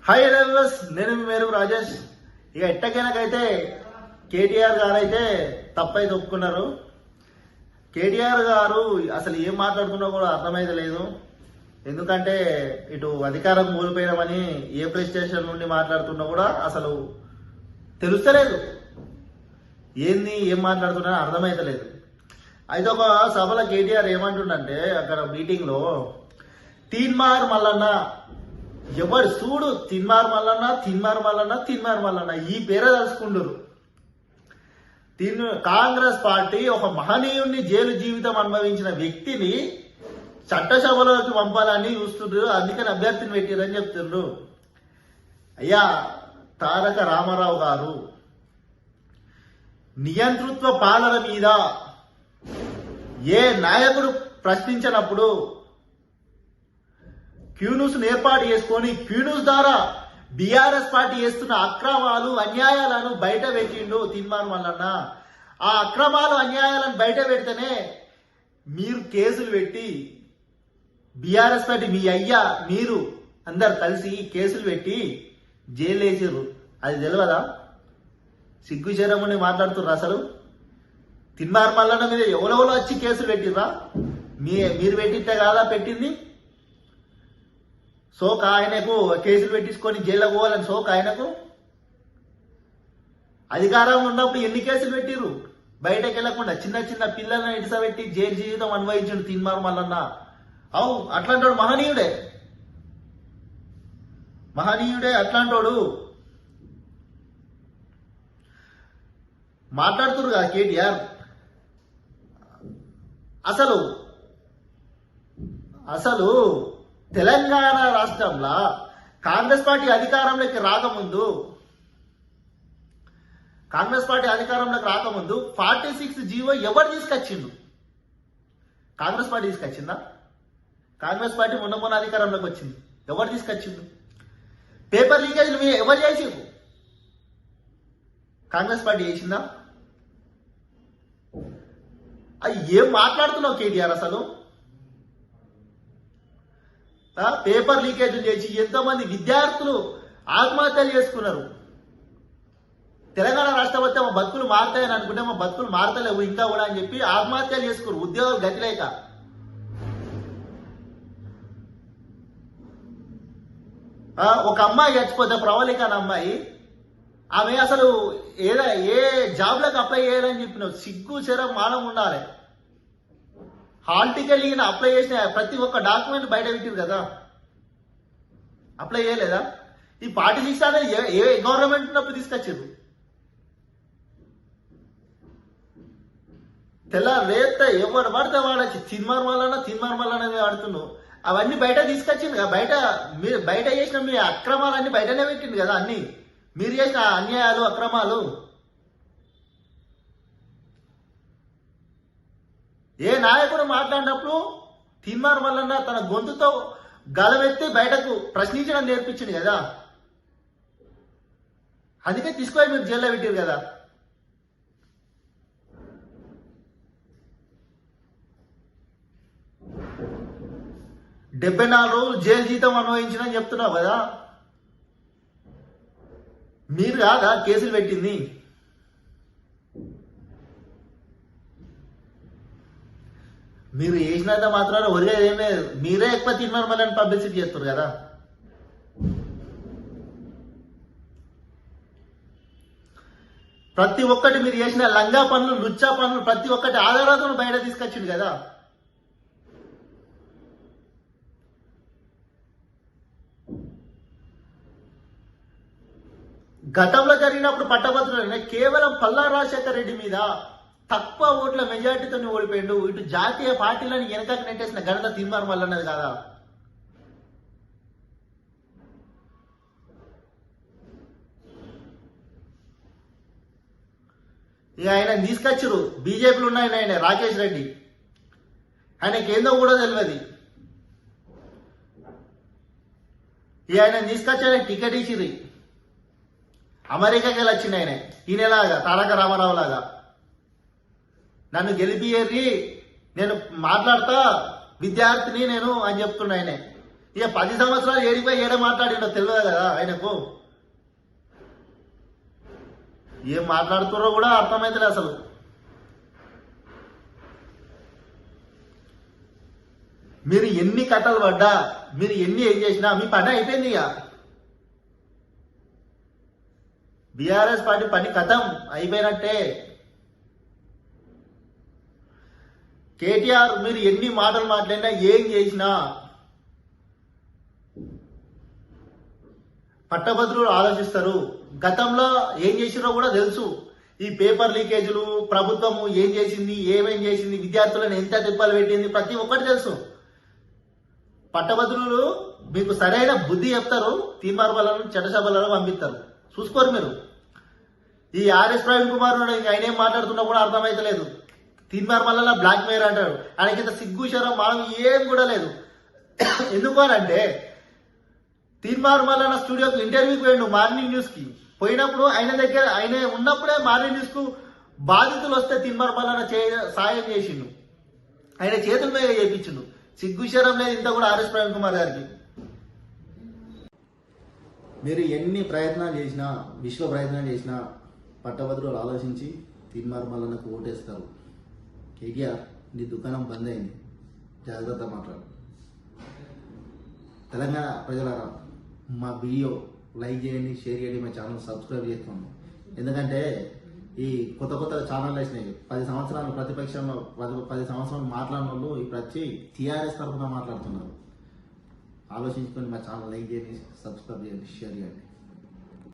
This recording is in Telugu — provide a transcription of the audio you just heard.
హాయ్ లెవెల్స్, నేను మీ మేరు రాజేష్. ఇక ఎట్టకైనాకైతే కేటీఆర్ గారు అయితే తప్పైతే ఒప్పుకున్నారు. కేటీఆర్ గారు అసలు ఏం మాట్లాడుతున్నా కూడా అర్థమైతే లేదు. ఎందుకంటే ఇటు అధికారం కోల్పోయినామని ఏ ప్లే స్టేషన్ నుండి మాట్లాడుతున్నా కూడా అసలు తెలుస్తలేదు. ఏంది ఏం మాట్లాడుతున్నా అర్థమైతే లేదు. అయితే ఒక సభలో కేటీఆర్ ఏమంటుండంటే అక్కడ మీటింగ్ లో తీన్మార్ మల్లన్న ఎవరు చూడు తిన్మార్ మల్లన్న ఈ పేరే తలుసుకుంటారు. కాంగ్రెస్ పార్టీ ఒక మహనీయుణ్ణి జైలు జీవితం అనుభవించిన వ్యక్తిని చట్టసభలోకి పంపాలని చూస్తుండ్రు, అందుకని అభ్యర్థిని పెట్టారని చెప్తుండ్రు. అయ్యా తారక రామారావు గారు నియంతృత్వ పాలన మీద ఏ నాయకుడు ప్రశ్నించినప్పుడు క్యూన్యూస్ ఏర్పాటు చేసుకొని క్యూన్యూస్ ద్వారా బీఆర్ఎస్ పార్టీ చేస్తున్న అక్రమాలు అన్యాయాలను బయట పెట్టిండు తీన్మార్ మల్లన్న. ఆ అక్రమాలు అన్యాయాలను బయట పెడితేనే మీరు కేసులు పెట్టి బీఆర్ఎస్ పార్టీ మీ అయ్యా మీరు అందరు కలిసి కేసులు పెట్టి జైలు వేసారు. అది తెలియదా? సిగ్గుచేరమని మాట్లాడుతుర్రు. అసలు తీన్మార్ మల్లన్న మీద ఎవరెవరో వచ్చి కేసులు పెట్టిర్రా? మీరు పెట్టితే కాదా పెట్టింది? సోక ఆయనకు కేసులు పెట్టించుకొని జైల్లో పోవాలని సోక ఆయనకు. అధికారం ఉన్నప్పుడు ఎన్ని కేసులు పెట్టిరు? బయటకు వెళ్లకుండా చిన్న చిన్న పిల్లలను ఇడిసబెట్టి జైలు జీవితం అనుభవించుడు తీన్మార్ మల్లన్న. అవు అట్లాంటోడు మహనీయుడే అట్లాంటోడు. మాట్లాడుతురు కదా కేటీఆర్. అసలు తెలంగాణ రాష్ట్రంలో కాంగ్రెస్ పార్టీ అధికారంలోకి రాకముందు 46 జీవో ఎవరు తీసుకొచ్చిండు? కాంగ్రెస్ పార్టీ తీసుకొచ్చిందా? కాంగ్రెస్ పార్టీ మొన్న అధికారంలోకి వచ్చింది. ఎవరు తీసుకొచ్చిండు? పేపర్ లీకేజ్ ఎవరు చేసిండు? కాంగ్రెస్ పార్టీ చేసిందా? ఏం మాట్లాడుతున్నావు కేటీఆర్? అసలు పేపర్ లీకేజ్ చేసి ఎంతోమంది విద్యార్థులు ఆత్మహత్యలు చేసుకున్నారు. తెలంగాణ రాష్ట్రం వస్తే మా బతుకులు మారుతాయని అనుకుంటే మా బతుకులు మారతలేవు ఇంకా కూడా అని చెప్పి ఆత్మహత్యలు చేసుకున్నారు. ఉద్యోగాలు గతి లేక. ఒక అమ్మాయి చచ్చిపోతే ప్రవళిక అనే అమ్మాయి, ఆమె అసలు ఏ జాబ్లకు అప్లై చేయాలని చెప్పినావు? సిగ్గు శరం మానం ఉండాలి. హాల్ టికెట్ అప్లై చేసిన ప్రతి ఒక్క డాక్యుమెంట్ బయట పెట్టిరు కదా, అప్లై చేయలేదా? ఈ పార్టీ లిస్ట్ అనేది ఏ గవర్నమెంట్ ఉన్నప్పుడు తీసుకొచ్చారు? రేస్తే ఎవరు పడితే వాడచ్చు తీన్మార్ మల్లన్న ఆడుతున్నావు. అవన్నీ బయట తీసుకొచ్చింది కదా. మీరు బయట చేసిన మీ అక్రమాలన్నీ బయటనే పెట్టింది కదా. అన్ని మీరు చేసిన అన్యాయాలు అక్రమాలు. ఏ నాయకుడు మాట్లాడినప్పుడు తీన్మార్ మల్లన్న తన గొంతుతో గలవెత్తి బయటకు ప్రశ్నించడం నేర్పించింది కదా. అందుకే తీసుకొని మీరు జైల్లో పెట్టారు కదా. డెబ్బై 4 రోజులు జైలు జీతం అనుభవించిన చెప్తున్నావు కదా. మీరు కాదా కేసులు పెట్టింది? మీరు చేసినంత మాత్రాన ఒరిగేది ఏం లేదు. మీరే ఎక్కువ తీన్మార్ మల్లన్న పబ్లిసిటీ చేస్తారు కదా. ప్రతి ఒక్కటి మీరు చేసిన లంగా పనులు లుచ్చా పనులు ప్రతి ఒక్కటి ఆధారాలను బయట తీసుకొచ్చింది కదా. గతంలో జరిగినప్పుడు పట్టభద్రులనే కేవలం పల్లా రాజశేఖర్ రెడ్డి మీద తక్కువ ఓట్ల మెజార్టీతో ఓడిపోయిండు. ఇటు జాతీయ పార్టీలను వెనకకు నెట్టేసిన ఘనత తీన్మార్ మల్లన్నది కదా. ఇక ఆయన తీసుకొచ్చారు. బీజేపీలో ఉన్నాయని ఆయన రాకేష్ రెడ్డి, ఆయనకి ఏందో కూడా తెలియదు. ఇక ఆయన తీసుకొచ్చి ఆయన టికెట్ ఇచ్చిరి. అమెరికాకి వెళ్ళి వచ్చింది ఆయన. ఈయనలాగా తారక రామారావు లాగా నన్ను గెలిపియేరి నేను మాట్లాడతా విద్యార్థిని నేను అని చెప్తున్నా. ఆయనే ఇక 10 సంవత్సరాలు ఏడిపోయి ఏడ మాట్లాడిండో తెలియదు కదా ఆయనకు. ఏం మాట్లాడుతున్నారో కూడా అర్థమైతలే అసలు. మీరు ఎన్ని కథలు పడ్డా, మీరు ఎన్ని ఏం చేసినా మీ పని అయిపోయింది. ఇక బీఆర్ఎస్ పార్టీ పని కథం అయిపోయినట్టే. కేటీఆర్ మీరు ఎన్ని మాటలు మాట్లాడినా ఏం చేసినా పట్టభద్రులు ఆలోచిస్తారు. గతంలో ఏం చేసిరో కూడా తెలుసు. ఈ పేపర్ లీకేజీలు, ప్రభుత్వము ఏం చేసింది, ఏమేం చేసింది, విద్యార్థులను ఎంత తిప్పలు పెట్టింది, ప్రతి ఒక్కటి తెలుసు. పట్టభద్రులు మీకు సరైన బుద్ధి చెప్తారు, తీర్మార్బాలను చట్టసభలను పంపిస్తారు. చూసుకోరు మీరు. ఈ ఆర్ఎస్ ప్రవీణ్ కుమార్ ఆయన ఏం మాట్లాడుతున్నా కూడా అర్థమైతలేదు. తీర్మార్మల్ల బ్లాక్ మెయిల్ అంటాడు. ఆయనకింత సిగ్గు శరం మనం ఏం కూడా లేదు. ఎందుకు అంటే తీర్మార్మల్ల స్టూడియోకి ఇంటర్వ్యూకి పోయిండు మార్నింగ్ న్యూస్ కి. పోయినప్పుడు ఆయన దగ్గర ఆయన ఉన్నప్పుడే మార్నింగ్ న్యూస్ కు బాధితులు వస్తే తీర్మార్మల్ల సాయం చేసిండు, ఆయన చేతుల మీద చేయించిండు. సిగ్గుశరం లేదు ఇంత కూడా ఆర్ఎస్ ప్రవీణ్ కుమార్ గారికి. మీరు ఎన్ని ప్రయత్నాలు చేసినా, విశ్వ ప్రయత్నాలు చేసినా పట్టభద్రులు ఆలోచించి తీర్మార్మల్లకు ఓటేస్తారు. కేటీఆర్ నీ దుకాణం బంద్ అయింది, జాగ్రత్త మాట్లాడు. తెలంగాణ ప్రజలారా మా వీడియో లైక్ చేయండి, షేర్ చేయండి, మా ఛానల్ సబ్స్క్రైబ్ చేసుకోండి. ఎందుకంటే ఈ కొత్త ఛానల్ వేసినాయి. 10 సంవత్సరాలు ప్రతిపక్షంలో 10 సంవత్సరాలు మాట్లాడిన వాళ్ళు ఇప్పుడు వచ్చి టీఆర్ఎస్ తరఫున మాట్లాడుతున్నారు. ఆలోచించుకొని మా ఛానల్ లైక్ చేయండి, సబ్స్క్రైబ్ చేయండి, షేర్ చేయండి.